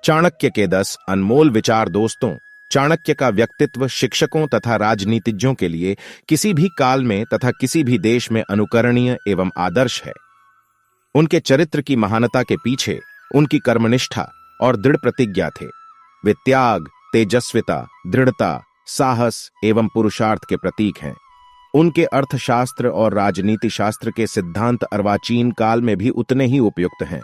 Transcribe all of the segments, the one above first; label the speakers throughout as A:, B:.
A: चाणक्य के 10 अनमोल विचार। दोस्तों, चाणक्य का व्यक्तित्व शिक्षकों तथा राजनीतिज्ञों के लिए किसी भी काल में तथा किसी भी देश में अनुकरणीय एवं आदर्श है। उनके चरित्र की महानता के पीछे उनकी कर्मनिष्ठा और दृढ़ प्रतिज्ञा थे। वे त्याग, तेजस्विता, दृढ़ता, साहस एवं पुरुषार्थ के प्रतीक हैं। उनके अर्थशास्त्र और राजनीति शास्त्र के सिद्धांत अर्वाचीन काल में भी उतने ही उपयुक्त हैं।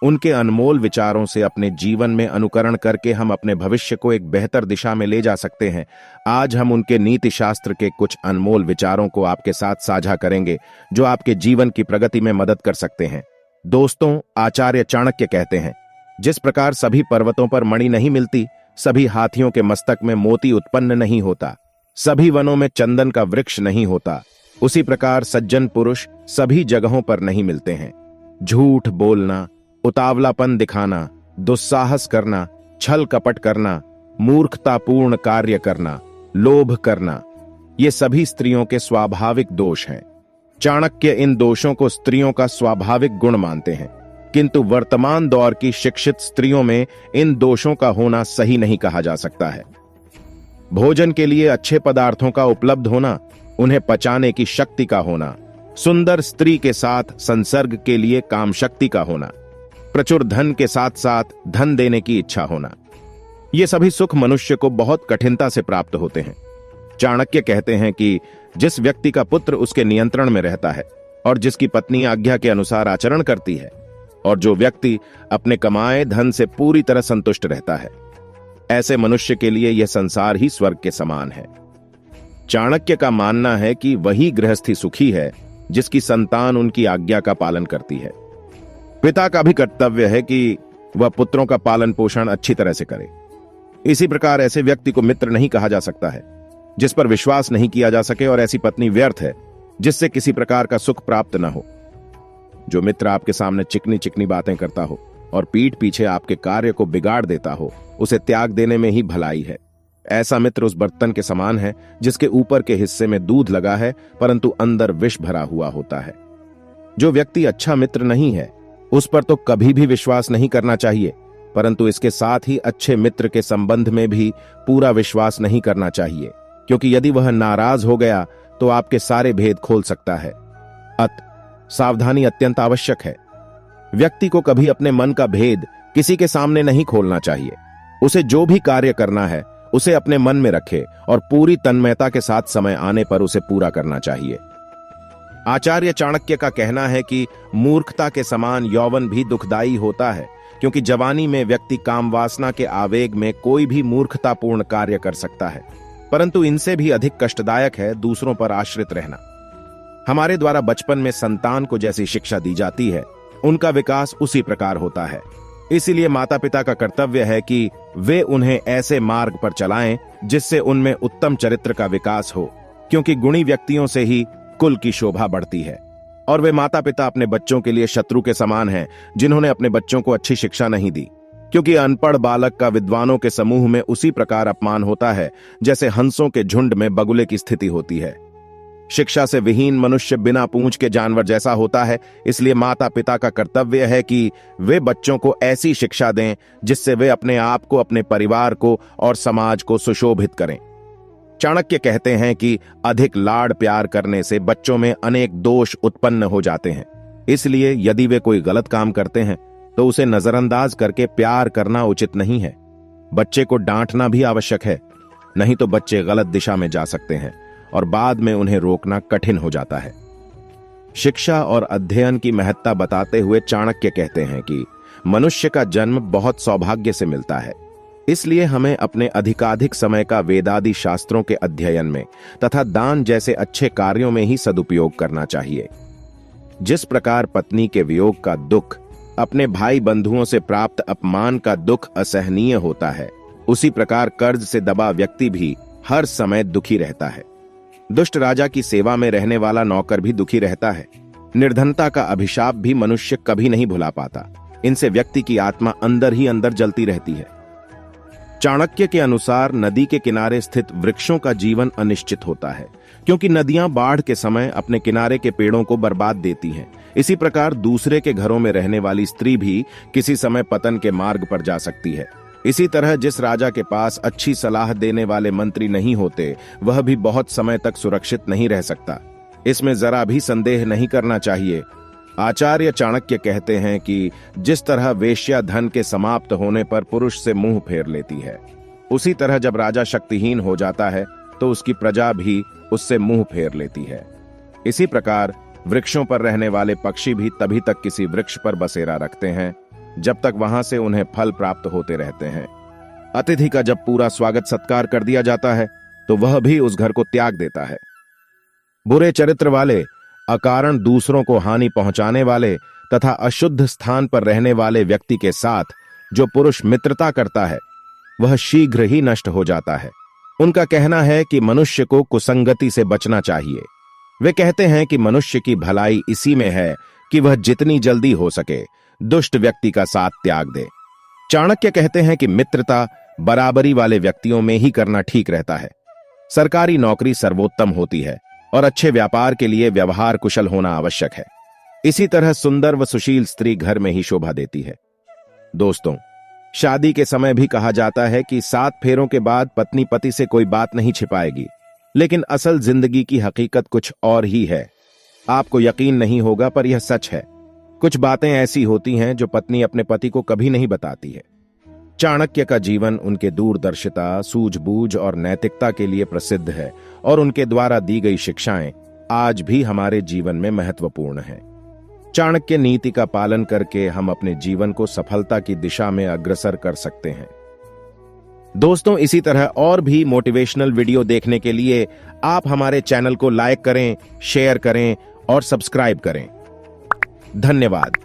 A: उनके अनमोल विचारों से अपने जीवन में अनुकरण करके हम अपने भविष्य को एक बेहतर दिशा में ले जा सकते हैं। आज हम उनके नीति शास्त्र के कुछ अनमोल विचारों को आपके साथ साझा करेंगे, जो आपके जीवन की प्रगति में मदद कर सकते हैं। दोस्तों, आचार्य चाणक्य कहते हैं, जिस प्रकार सभी पर्वतों पर मणि नहीं मिलती, सभी हाथियों के मस्तक में मोती उत्पन्न नहीं होता, सभी वनों में चंदन का वृक्ष नहीं होता, उसी प्रकार सज्जन पुरुष सभी जगहों पर नहीं मिलते हैं। झूठ बोलना, उतावलापन दिखाना, दुस्साहस करना, छल कपट करना, मूर्खतापूर्ण कार्य करना, लोभ करना, ये सभी स्त्रियों के स्वाभाविक दोष हैं। चाणक्य इन दोषों को स्त्रियों का स्वाभाविक गुण मानते हैं, किंतु वर्तमान दौर की शिक्षित स्त्रियों में इन दोषों का होना सही नहीं कहा जा सकता है। भोजन के लिए अच्छे पदार्थों का उपलब्ध होना, उन्हें पचाने की शक्ति का होना, सुंदर स्त्री के साथ संसर्ग के लिए काम शक्ति का होना, प्रचुर धन के साथ साथ धन देने की इच्छा होना, ये सभी सुख मनुष्य को बहुत कठिनता से प्राप्त होते हैं। चाणक्य कहते हैं कि जिस व्यक्ति का पुत्र उसके नियंत्रण में रहता है और जिसकी पत्नी आज्ञा के अनुसार आचरण करती है, और जो व्यक्ति अपने कमाए धन से पूरी तरह संतुष्ट रहता है, ऐसे मनुष्य के लिए यह संसार ही स्वर्ग के समान है। चाणक्य का मानना है कि वही गृहस्थी सुखी है जिसकी संतान उनकी आज्ञा का पालन करती है। पिता का भी कर्तव्य है कि वह पुत्रों का पालन पोषण अच्छी तरह से करे। इसी प्रकार ऐसे व्यक्ति को मित्र नहीं कहा जा सकता है जिस पर विश्वास नहीं किया जा सके, और ऐसी पत्नी व्यर्थ है जिससे किसी प्रकार का सुख प्राप्त न हो। जो मित्र आपके सामने चिकनी चिकनी बातें करता हो और पीठ पीछे आपके कार्य को बिगाड़ देता हो, उसे त्याग देने में ही भलाई है। ऐसा मित्र उस बर्तन के समान है जिसके ऊपर के हिस्से में दूध लगा है परंतु अंदर विष भरा हुआ होता है। जो व्यक्ति अच्छा मित्र नहीं है उस पर तो कभी भी विश्वास नहीं करना चाहिए, परंतु इसके साथ ही अच्छे मित्र के संबंध में भी पूरा विश्वास नहीं करना चाहिए, क्योंकि यदि वह नाराज हो गया तो आपके सारे भेद खोल सकता है। सावधानी अत्यंत आवश्यक है। व्यक्ति को कभी अपने मन का भेद किसी के सामने नहीं खोलना चाहिए। उसे जो भी कार्य करना है उसे अपने मन में रखे और पूरी तन्मयता के साथ समय आने पर उसे पूरा करना चाहिए। आचार्य चाणक्य का कहना है कि मूर्खता के समान यौवन भी दुखदाई होता है, क्योंकि जवानी में व्यक्ति काम वासना के आवेग में कोई भी मूर्खतापूर्ण कार्य कर सकता है, परंतु इनसे भी अधिक कष्टदायक है दूसरों पर आश्रित रहना। हमारे द्वारा बचपन में संतान को जैसी शिक्षा दी जाती है, उनका विकास उसी प्रकार होता है। इसीलिए माता पिता का कर्तव्य है कि वे उन्हें ऐसे मार्ग पर चलाएं जिससे उनमें उत्तम चरित्र का विकास हो, क्योंकि गुणी व्यक्तियों से ही कुल की शोभा बढ़ती है। और वे माता पिता अपने बच्चों के लिए शत्रु के समान हैं जिन्होंने अपने बच्चों को अच्छी शिक्षा नहीं दी, क्योंकि अनपढ़ बालक का विद्वानों के समूह में उसी प्रकार अपमान होता है जैसे हंसों के झुंड में बगुले की स्थिति होती है। शिक्षा से विहीन मनुष्य बिना पूंछ के जानवर जैसा होता है। इसलिए माता पिता का कर्तव्य है कि वे बच्चों को ऐसी शिक्षा दें जिससे वे अपने आप को, अपने परिवार को और समाज को सुशोभित करें। चाणक्य कहते हैं कि अधिक लाड़ प्यार करने से बच्चों में अनेक दोष उत्पन्न हो जाते हैं। इसलिए यदि वे कोई गलत काम करते हैं तो उसे नजरअंदाज करके प्यार करना उचित नहीं है। बच्चे को डांटना भी आवश्यक है, नहीं तो बच्चे गलत दिशा में जा सकते हैं और बाद में उन्हें रोकना कठिन हो जाता है। शिक्षा और अध्ययन की महत्ता बताते हुए चाणक्य कहते हैं कि मनुष्य का जन्म बहुत सौभाग्य से मिलता है, इसलिए हमें अपने अधिकाधिक समय का वेदादि शास्त्रों के अध्ययन में तथा दान जैसे अच्छे कार्यों में ही सदुपयोग करना चाहिए। जिस प्रकार पत्नी के वियोग का दुख, अपने भाई बंधुओं से प्राप्त अपमान का दुख असहनीय होता है, उसी प्रकार कर्ज से दबा व्यक्ति भी हर समय दुखी रहता है। दुष्ट राजा की सेवा में रहने वाला नौकर भी दुखी रहता है। निर्धनता का अभिशाप भी मनुष्य कभी नहीं भुला पाता। इनसे व्यक्ति की आत्मा अंदर ही अंदर जलती रहती है। चाणक्य के अनुसार नदी के किनारे स्थित वृक्षों का जीवन अनिश्चित होता है, क्योंकि नदियां बाढ़ के समय अपने किनारे के पेड़ों को बर्बाद देती हैं। इसी प्रकार दूसरे के घरों में रहने वाली स्त्री भी किसी समय पतन के मार्ग पर जा सकती है। इसी तरह जिस राजा के पास अच्छी सलाह देने वाले मंत्री नहीं होते, वह भी बहुत समय तक सुरक्षित नहीं रह सकता। इसमें जरा भी संदेह नहीं करना चाहिए। आचार्य चाणक्य कहते हैं कि जिस तरह वेश्या धन के समाप्त होने पर पुरुष से मुंह फेर लेती है, उसी तरह जब राजा शक्तिहीन हो जाता है तो उसकी प्रजा भी उससे मुंह फेर लेती है। इसी प्रकार वृक्षों पर रहने वाले पक्षी भी तभी तक किसी वृक्ष पर बसेरा रखते हैं जब तक वहां से उन्हें फल प्राप्त होते रहते हैं। अतिथि का जब पूरा स्वागत सत्कार कर दिया जाता है तो वह भी उस घर को त्याग देता है। बुरे चरित्र वाले, अकारण दूसरों को हानि पहुंचाने वाले तथा अशुद्ध स्थान पर रहने वाले व्यक्ति के साथ जो पुरुष मित्रता करता है, वह शीघ्र ही नष्ट हो जाता है। उनका कहना है कि मनुष्य को कुसंगति से बचना चाहिए। वे कहते हैं कि मनुष्य की भलाई इसी में है कि वह जितनी जल्दी हो सके दुष्ट व्यक्ति का साथ त्याग दे। चाणक्य कहते हैं कि मित्रता बराबरी वाले व्यक्तियों में ही करना ठीक रहता है। सरकारी नौकरी सर्वोत्तम होती है और अच्छे व्यापार के लिए व्यवहार कुशल होना आवश्यक है। इसी तरह सुंदर व सुशील स्त्री घर में ही शोभा देती है। दोस्तों, शादी के समय भी कहा जाता है कि 7 फेरों के बाद पत्नी पति से कोई बात नहीं छिपाएगी, लेकिन असल जिंदगी की हकीकत कुछ और ही है। आपको यकीन नहीं होगा, पर यह सच है। कुछ बातें ऐसी होती हैं जो पत्नी अपने पति को कभी नहीं बताती है। चाणक्य का जीवन उनके दूरदर्शिता, सूझबूझ और नैतिकता के लिए प्रसिद्ध है और उनके द्वारा दी गई शिक्षाएं आज भी हमारे जीवन में महत्वपूर्ण हैं। चाणक्य नीति का पालन करके हम अपने जीवन को सफलता की दिशा में अग्रसर कर सकते हैं। दोस्तों, इसी तरह और भी मोटिवेशनल वीडियो देखने के लिए आप हमारे चैनल को लाइक करें, शेयर करें और सब्सक्राइब करें। धन्यवाद।